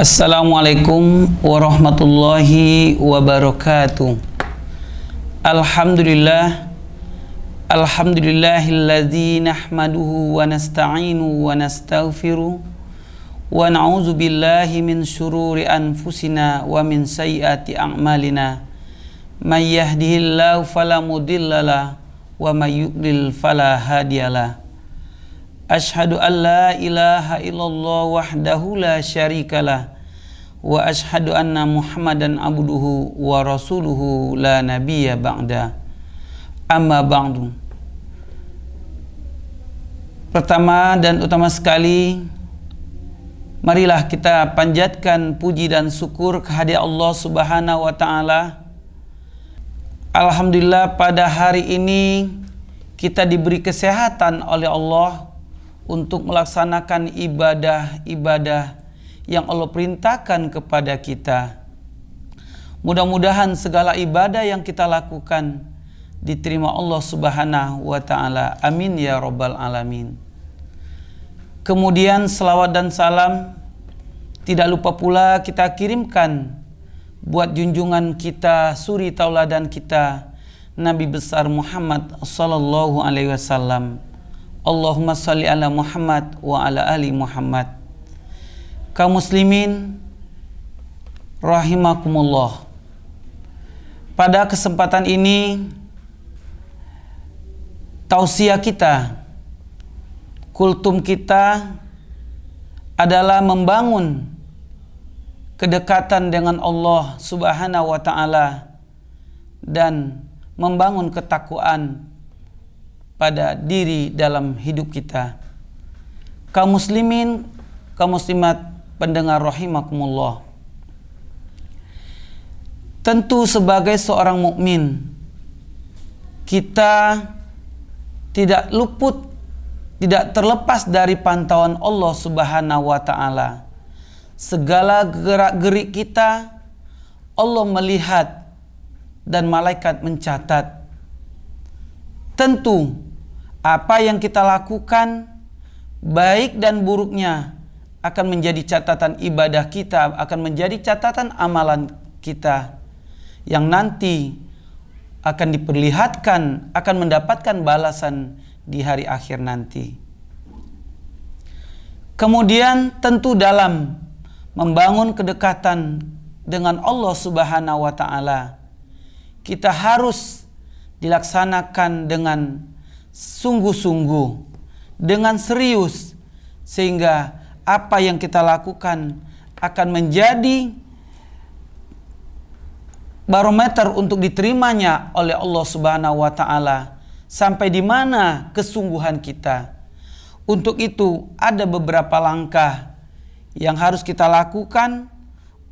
Assalamualaikum warahmatullahi wabarakatuh. Alhamdulillahilladzi nahmaduhu wa nasta'inu wa nastaghfiruh wa na'udzu billahi min syururi anfusina wa min sayyiati a'malina. May yahdihillahu fala mudhillalah wa may yudlil fala hadiyalah. Ashhadu an la ilaha illallah wahdahu la syarikalah wa ashhadu anna Muhammadan abduhu wa rasuluhu la nabiyya ba'da. Amma ba'du. Pertama dan utama sekali, marilah kita panjatkan puji dan syukur kehadirat Allah Subhanahu wa taala. Alhamdulillah, pada hari ini kita diberi kesehatan oleh Allah untuk melaksanakan ibadah-ibadah yang Allah perintahkan kepada kita. Mudah-mudahan segala ibadah yang kita lakukan diterima Allah Subhanahu wa taala. Amin ya rabbal alamin. Kemudian selawat dan salam tidak lupa pula kita kirimkan buat junjungan kita, suri tauladan kita, Nabi besar Muhammad sallallahu alaihi wasallam. Allahumma salli ala Muhammad wa ala ali Muhammad. Kaum muslimin rahimakumullah. Pada kesempatan ini tausiah kita, kultum kita adalah membangun kedekatan dengan Allah Subhanahu wa taala dan membangun ketakwaan pada diri dalam hidup kita. Kaum muslimin, kaum muslimat pendengar rahimakumullah. Tentu sebagai seorang mukmin kita tidak luput, tidak terlepas dari pantauan Allah Subhanahu wa taala. Segala gerak-gerik kita Allah melihat dan malaikat mencatat. Tentu apa yang kita lakukan, baik dan buruknya, akan menjadi catatan ibadah kita, akan menjadi catatan amalan kita yang nanti akan diperlihatkan, akan mendapatkan balasan di hari akhir nanti. Kemudian tentu dalam membangun kedekatan dengan Allah Subhanahu wa taala, kita harus dilaksanakan dengan sungguh-sungguh, dengan serius, sehingga apa yang kita lakukan akan menjadi barometer untuk diterimanya oleh Allah Subhanahu wa taala, sampai di mana kesungguhan kita. Untuk itu ada beberapa langkah yang harus kita lakukan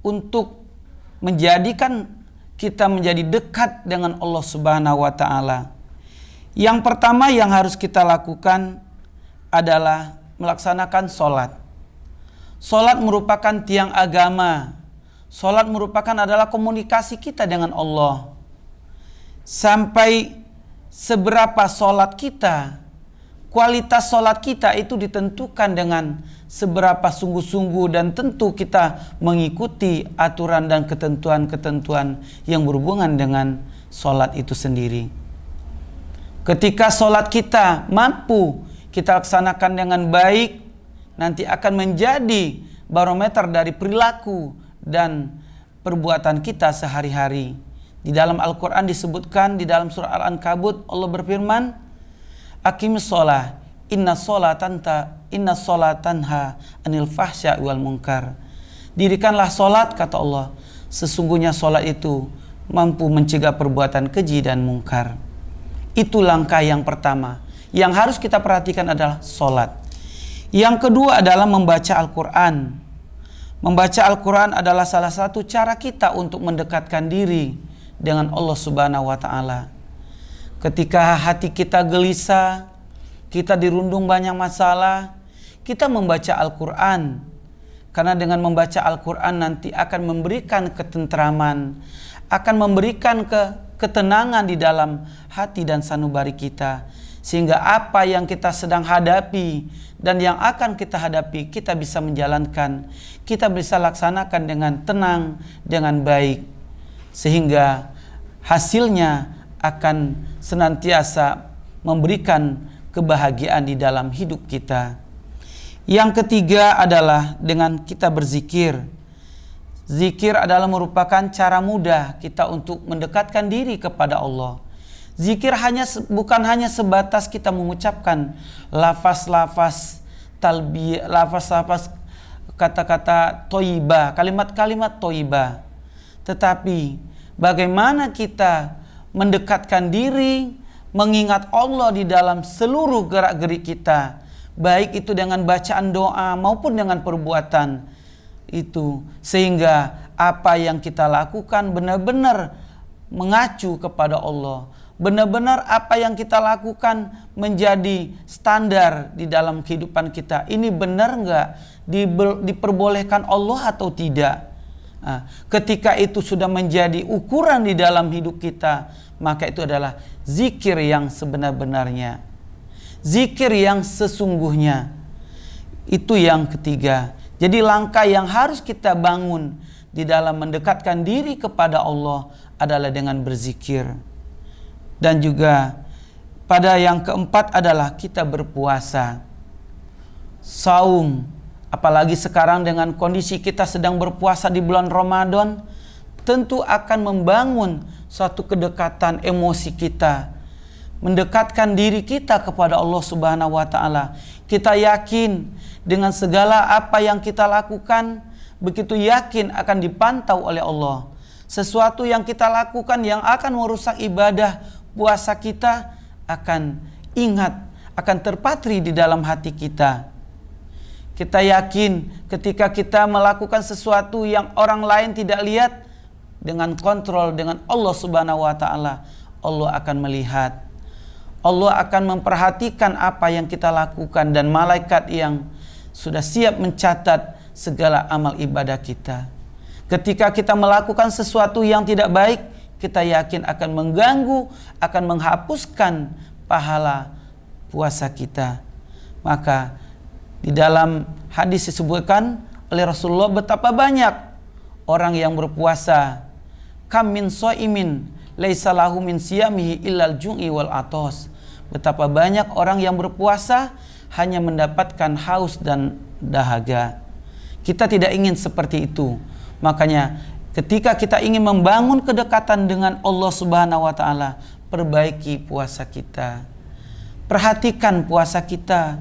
untuk menjadikan kita menjadi dekat dengan Allah Subhanahu wa taala. Yang pertama yang harus kita lakukan adalah melaksanakan sholat. Sholat merupakan tiang agama. Sholat merupakan adalah komunikasi kita dengan Allah. Sampai seberapa sholat kita, kualitas sholat kita itu ditentukan dengan seberapa sungguh-sungguh dan tentu kita mengikuti aturan dan ketentuan-ketentuan yang berhubungan dengan sholat itu sendiri. Ketika sholat kita mampu kita laksanakan dengan baik, nanti akan menjadi barometer dari perilaku dan perbuatan kita sehari-hari. Di dalam Al-Quran disebutkan, di dalam surah Al-Ankabut Allah berfirman, Aqimis sholah, inna sholat tanha anil fahsya wal munkar. Dirikanlah sholat, kata Allah, sesungguhnya sholat itu mampu mencegah perbuatan keji dan mungkar. Itu langkah yang pertama. Yang harus kita perhatikan adalah sholat. Yang kedua adalah membaca Al-Quran. Membaca Al-Quran adalah salah satu cara kita untuk mendekatkan diri dengan Allah Subhanahu wa taala. Ketika hati kita gelisah, kita dirundung banyak masalah, kita membaca Al-Quran. Karena dengan membaca Al-Quran nanti akan memberikan ketentraman, akan memberikan ketenangan di dalam hati dan sanubari kita, sehingga apa yang kita sedang hadapi dan yang akan kita hadapi kita bisa menjalankan, kita bisa laksanakan dengan tenang, dengan baik, sehingga hasilnya akan senantiasa memberikan kebahagiaan di dalam hidup kita. Yang ketiga adalah dengan kita berzikir. Zikir adalah merupakan cara mudah kita untuk mendekatkan diri kepada Allah. Zikir bukan hanya sebatas kita mengucapkan lafaz-lafaz talbiyah, lafaz-lafaz kata-kata thayyibah, kalimat-kalimat thayyibah. Tetapi bagaimana kita mendekatkan diri, mengingat Allah di dalam seluruh gerak-gerik kita, baik itu dengan bacaan doa maupun dengan perbuatan itu, sehingga apa yang kita lakukan benar-benar mengacu kepada Allah. Benar-benar apa yang kita lakukan menjadi standar di dalam kehidupan kita. Ini benar nggak? Diperbolehkan Allah atau tidak? Nah, ketika itu sudah menjadi ukuran di dalam hidup kita, maka itu adalah zikir yang sebenar-benarnya. Zikir yang sesungguhnya. Itu yang ketiga. Jadi langkah yang harus kita bangun di dalam mendekatkan diri kepada Allah adalah dengan berzikir. Dan juga pada yang keempat adalah kita berpuasa. Saum, apalagi sekarang dengan kondisi kita sedang berpuasa di bulan Ramadan, tentu akan membangun suatu kedekatan emosi kita, mendekatkan diri kita kepada Allah Subhanahu wa taala. Kita yakin dengan segala apa yang kita lakukan, begitu yakin akan dipantau oleh Allah. Sesuatu yang kita lakukan yang akan merusak ibadah puasa kita akan ingat, akan terpatri di dalam hati kita. Kita yakin ketika kita melakukan sesuatu yang orang lain tidak lihat, dengan kontrol dengan Allah Subhanahu wa taala, Allah akan melihat. Allah akan memperhatikan apa yang kita lakukan, dan malaikat yang sudah siap mencatat segala amal ibadah kita. Ketika kita melakukan sesuatu yang tidak baik, kita yakin akan mengganggu, akan menghapuskan pahala puasa kita. Maka di dalam hadis disebutkan oleh Rasulullah betapa banyak orang yang berpuasa. Kam min shaimin laisa lahu min siyamihi illal ju'i wal atos. Betapa banyak orang yang berpuasa hanya mendapatkan haus dan dahaga. Kita tidak ingin seperti itu. Makanya ketika kita ingin membangun kedekatan dengan Allah Subhanahu wa taala, perbaiki puasa kita. Perhatikan puasa kita,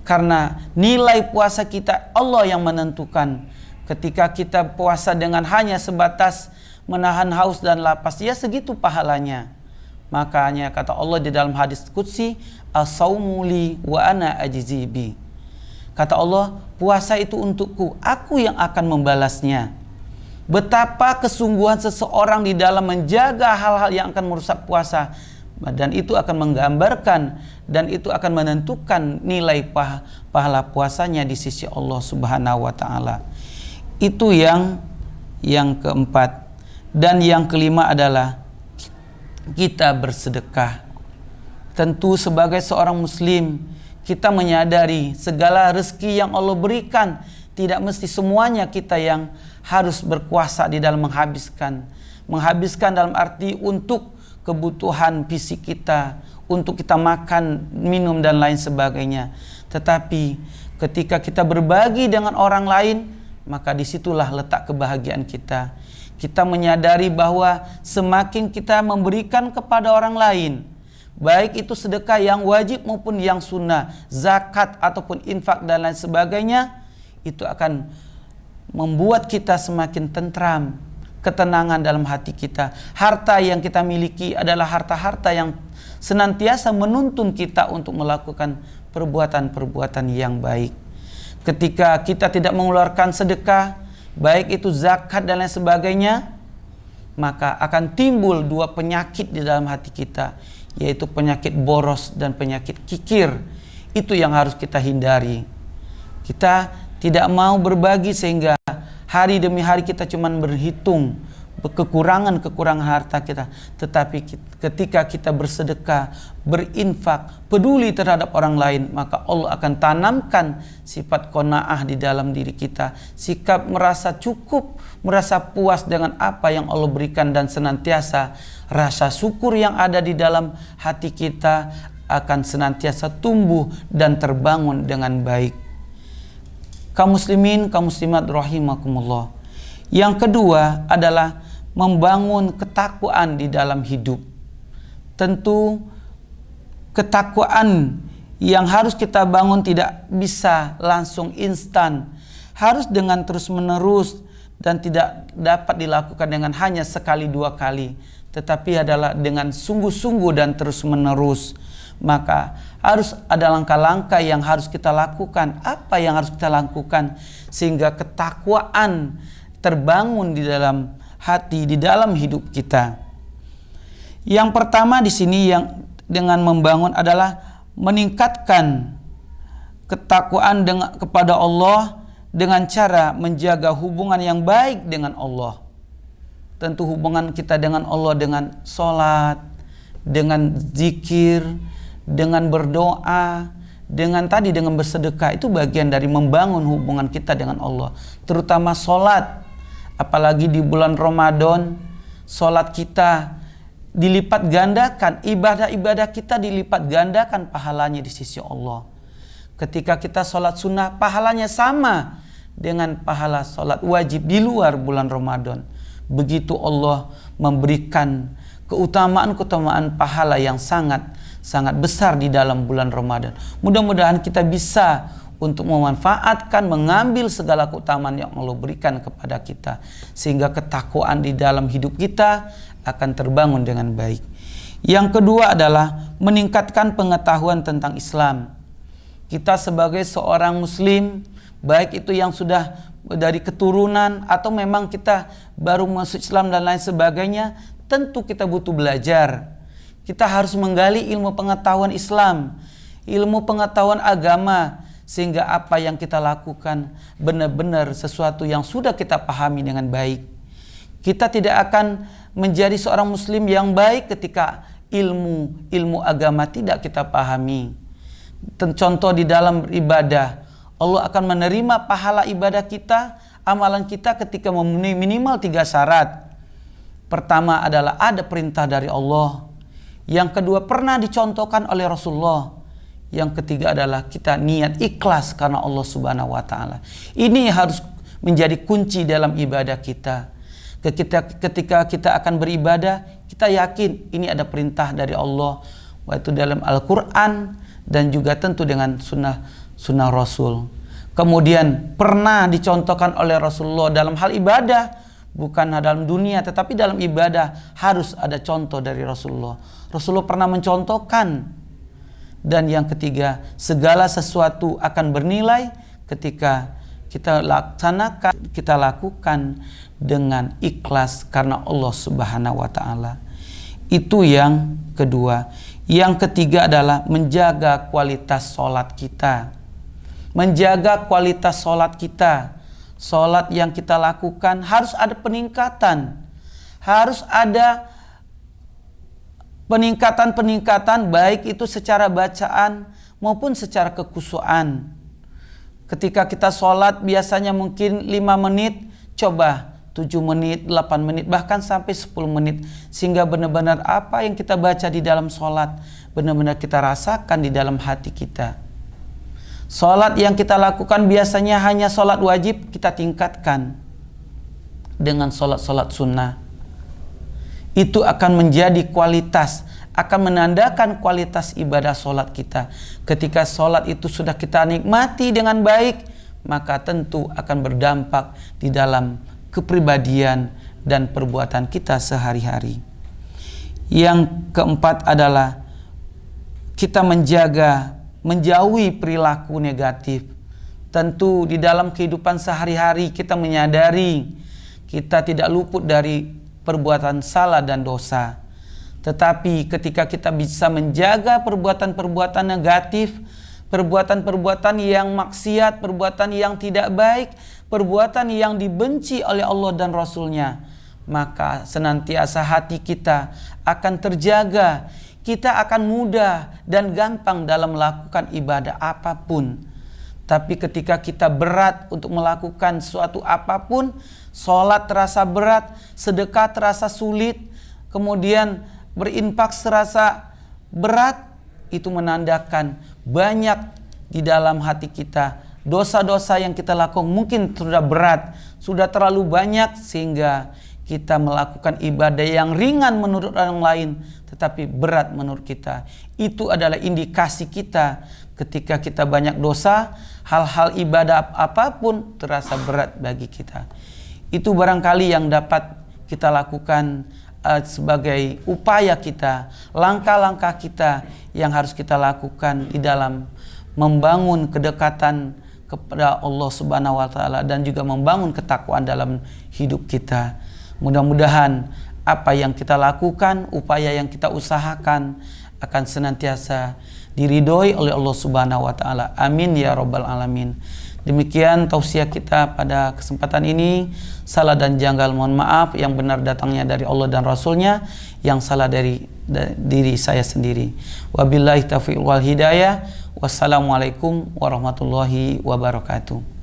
karena nilai puasa kita Allah yang menentukan. Ketika kita puasa dengan hanya sebatas menahan haus dan lapar, ya segitu pahalanya. Makanya kata Allah di dalam hadis qudsi, as-saumu li wa ana ajzi bi. Kata Allah, puasa itu untukku, aku yang akan membalasnya. Betapa kesungguhan seseorang di dalam menjaga hal-hal yang akan merusak puasa, dan itu akan menggambarkan dan itu akan menentukan nilai pahala puasanya di sisi Allah Subhanahu wa taala. Itu yang keempat. Dan yang kelima adalah kita bersedekah. Tentu sebagai seorang muslim, kita menyadari segala rezeki yang Allah berikan, tidak mesti semuanya kita yang harus berkuasa di dalam menghabiskan. Menghabiskan dalam arti untuk kebutuhan fisik kita, untuk kita makan, minum dan lain sebagainya. Tetapi ketika kita berbagi dengan orang lain, maka disitulah letak kebahagiaan kita. Kita menyadari bahwa semakin kita memberikan kepada orang lain, baik itu sedekah yang wajib maupun yang sunnah, zakat ataupun infak dan lain sebagainya, itu akan membuat kita semakin tentram, ketenangan dalam hati kita. Harta yang kita miliki adalah harta-harta yang senantiasa menuntun kita untuk melakukan perbuatan-perbuatan yang baik. Ketika kita tidak mengeluarkan sedekah, baik itu zakat dan lain sebagainya, maka akan timbul dua penyakit di dalam hati kita, yaitu penyakit boros dan penyakit kikir. Itu yang harus kita hindari. Kita tidak mau berbagi sehingga hari demi hari kita cuma berhitung kekurangan harta kita. Tetapi ketika kita bersedekah, berinfak, peduli terhadap orang lain, maka Allah akan tanamkan sifat qanaah di dalam diri kita, sikap merasa cukup, merasa puas dengan apa yang Allah berikan, dan senantiasa rasa syukur yang ada di dalam hati kita akan senantiasa tumbuh dan terbangun dengan baik. Kaum muslimin, kaum muslimat rahimakumullah. Yang kedua adalah membangun ketakwaan di dalam hidup. Tentu ketakwaan yang harus kita bangun tidak bisa langsung instan, harus dengan terus menerus, dan tidak dapat dilakukan dengan hanya sekali dua kali, tetapi adalah dengan sungguh-sungguh dan terus menerus. Maka harus ada langkah-langkah yang harus kita lakukan. Apa yang harus kita lakukan sehingga ketakwaan terbangun di dalam hati, di dalam hidup kita? Yang pertama di sini yang dengan membangun adalah meningkatkan ketakwaan kepada Allah dengan cara menjaga hubungan yang baik dengan Allah. Tentu hubungan kita dengan Allah dengan sholat, dengan zikir, dengan berdoa, dengan bersedekah, itu bagian dari membangun hubungan kita dengan Allah. Terutama sholat, apalagi di bulan Ramadan, sholat kita dilipat gandakan, ibadah-ibadah kita dilipat gandakan pahalanya di sisi Allah. Ketika kita sholat sunnah, pahalanya sama dengan pahala sholat wajib di luar bulan Ramadan. Begitu Allah memberikan keutamaan pahala yang sangat besar di dalam bulan Ramadan. Mudah-mudahan kita bisa untuk memanfaatkan, mengambil segala keutamaan yang Allah berikan kepada kita, sehingga ketakwaan di dalam hidup kita akan terbangun dengan baik. Yang kedua adalah meningkatkan pengetahuan tentang Islam. Kita sebagai seorang muslim, baik itu yang sudah dari keturunan atau memang kita baru masuk Islam dan lain sebagainya, tentu kita butuh belajar. Kita harus menggali ilmu pengetahuan Islam, ilmu pengetahuan agama, sehingga apa yang kita lakukan benar-benar sesuatu yang sudah kita pahami dengan baik. Kita tidak akan menjadi seorang muslim yang baik ketika ilmu agama tidak kita pahami. Contoh di dalam ibadah, Allah akan menerima pahala ibadah kita, amalan kita ketika memenuhi minimal 3 syarat. Pertama adalah ada perintah dari Allah. Yang kedua pernah dicontohkan oleh Rasulullah. Yang ketiga adalah kita niat ikhlas karena Allah Subhanahu wa taala. Ini harus menjadi kunci dalam ibadah kita. Ketika kita akan beribadah, kita yakin ini ada perintah dari Allah, yaitu dalam Al-Qur'an dan juga tentu dengan sunnah Rasul. Kemudian pernah dicontohkan oleh Rasulullah dalam hal ibadah, bukan dalam dunia tetapi dalam ibadah harus ada contoh dari Rasulullah. Rasulullah pernah mencontohkan. Dan yang ketiga, segala sesuatu akan bernilai ketika kita lakukan dengan ikhlas karena Allah Subhanahu wa taala. Itu yang kedua. Yang ketiga adalah menjaga kualitas sholat kita. Menjaga kualitas sholat kita. Sholat yang kita lakukan harus ada peningkatan. Harus ada peningkatan baik itu secara bacaan maupun secara kekhusyuan. Ketika kita sholat biasanya mungkin 5 menit, coba 7 menit, 8 menit, bahkan sampai 10 menit. Sehingga benar-benar apa yang kita baca di dalam sholat benar-benar kita rasakan di dalam hati kita. Sholat yang kita lakukan biasanya hanya sholat wajib, kita tingkatkan dengan sholat-sholat sunnah. Itu akan menjadi kualitas, akan menandakan kualitas ibadah sholat kita. Ketika sholat itu sudah kita nikmati dengan baik, maka tentu akan berdampak di dalam kepribadian dan perbuatan kita sehari-hari. Yang keempat adalah kita menjauhi perilaku negatif. Tentu di dalam kehidupan sehari-hari kita menyadari kita tidak luput dari perbuatan salah dan dosa. Tetapi ketika kita bisa menjaga perbuatan-perbuatan negatif, perbuatan-perbuatan yang maksiat, perbuatan yang tidak baik, perbuatan yang dibenci oleh Allah dan Rasul-Nya, maka senantiasa hati kita akan terjaga. Kita akan mudah dan gampang dalam melakukan ibadah apapun. Tapi ketika kita berat untuk melakukan suatu apapun, sholat terasa berat, sedekah terasa sulit, kemudian berinfak terasa berat, itu menandakan banyak di dalam hati kita dosa-dosa yang kita lakukan mungkin sudah berat, sudah terlalu banyak, sehingga kita melakukan ibadah yang ringan menurut orang lain tetapi berat menurut kita. Itu adalah indikasi kita ketika kita banyak dosa, hal-hal ibadah apapun terasa berat bagi kita. Itu barangkali yang dapat kita lakukan sebagai upaya kita, langkah-langkah kita yang harus kita lakukan di dalam membangun kedekatan kepada Allah Subhanahu wa taala dan juga membangun ketakwaan dalam hidup kita. Mudah-mudahan apa yang kita lakukan, upaya yang kita usahakan akan senantiasa diridhoi oleh Allah Subhanahu wa taala. Amin ya rabbal alamin. Demikian tausiah kita pada kesempatan ini. Salah dan janggal mohon maaf, yang benar datangnya dari Allah dan Rasulnya, yang salah dari diri saya sendiri. Wabillahi taufiq wal hidayah. Wassalamualaikum warahmatullahi wabarakatuh.